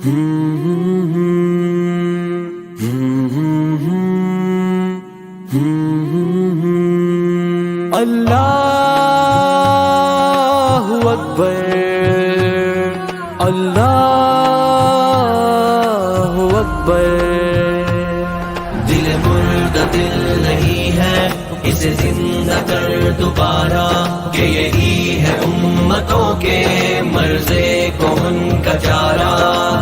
اللہ اکبر، اللہ اکبر۔ دل مردہ دل نہیں ہے، اسے زندہ کر دوبارہ، کہ یہی ہے امتوں کے مرض کون کا چارہ۔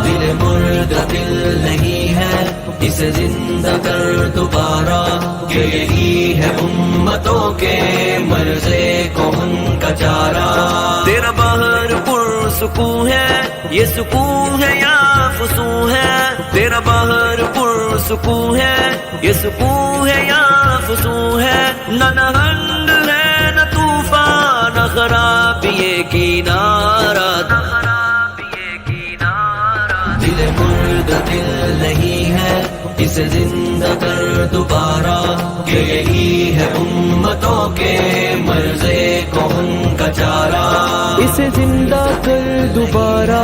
دل مردہ دل نہیں ہے، اسے زندہ کر دوبارہ، کہ یہی ہے امتوں کے مرض کون کا چارہ۔ تیرا بحر پرسکون ہے، یہ سکون ہے یا فسون ہے؟ تیرا بحر پرسکون ہے، یہ سکون ہے یا فسون ہے؟ نہ نہنگ ہے نہ طوفان، نہ خرابی کنارہ۔ دل مردہ دل نہیں ہے، اسے زندہ کر دوبارہ، کہ یہی ہے امتوں کے مرض کون کا چارہ۔ اسے زندہ کر دوبارہ،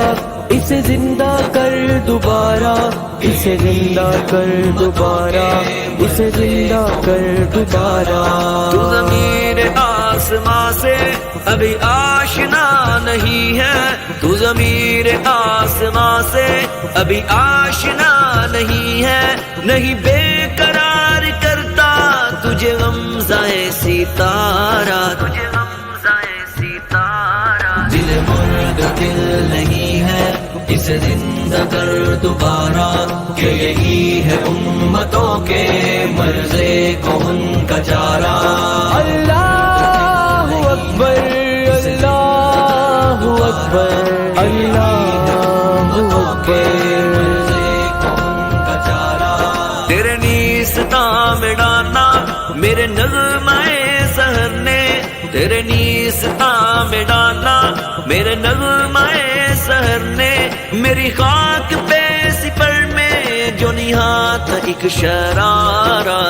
اسے زندہ کر دوبارہ، اسے زندہ کر دوبارہ، اسے زندہ کر دوبارہ۔ تو ضمیر آسماں سے ابھی آشنا نہیں ہے، تو ضمیر آسماں سے ابھی آشنا نہیں ہے، نہیں بے قرار کرتا تجھے غمزہ ستارہ۔ دل مردہ دل نہیں ہے، اسے زندہ کر دوبارہ، کہ یہی ہے امتوں کے مرض کون کا چارہ۔ اللہ اکبر، اللہ اکبر، اللہ اکبر۔ تیرے نیستاں میں ڈالنا میرے نغمہ سحر نے، تیرے نیستاں میں ڈالنا میرے نغمہ سحر نے، میری خاک پہ سپر میں جو نہاد ایک شرارہ۔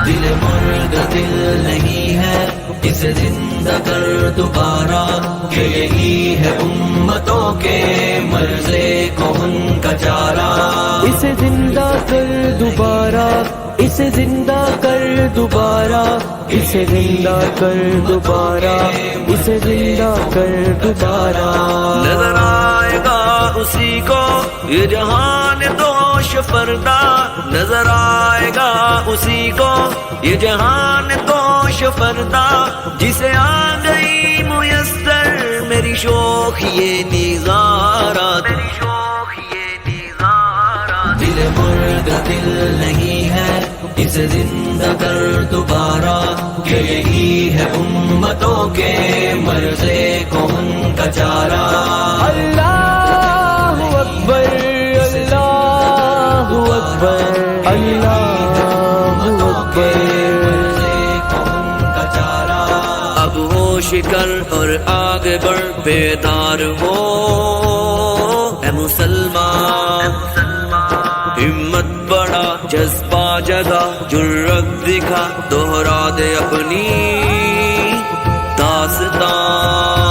دل مردہ دل نہیں ہے، اسے زندہ کر دوبارہ، کہ یہی ہے امتوں کے مرض کون کا چارہ۔ اسے زندہ کر دوبارہ، اسے زندہ کر دوبارہ، اسے زندہ کر دوبارہ، اسے زندہ کر دوبارہ۔ نظر آئے گا اسی کو یہ جہان دوش فردا، نظر آئے گا اسی کو یہ جہان دوش فردا، جسے آ گئی میسر میری شوق یہ نظارہ۔ دل مردہ دل نہیں ہے، اسے زندہ کر دوبارہ، کہ یہی ہے امتوں کے مرض کون کا چارہ۔ اللہ اکبر، اللہ اکبر، اللہ اکبر۔ اب ہوش کر اور آگے بڑھ، بیدار ہو اے مسلمان، ہمت بڑا جذبہ جگہ، جرأت دکھا، دوہرا دے اپنی داستان۔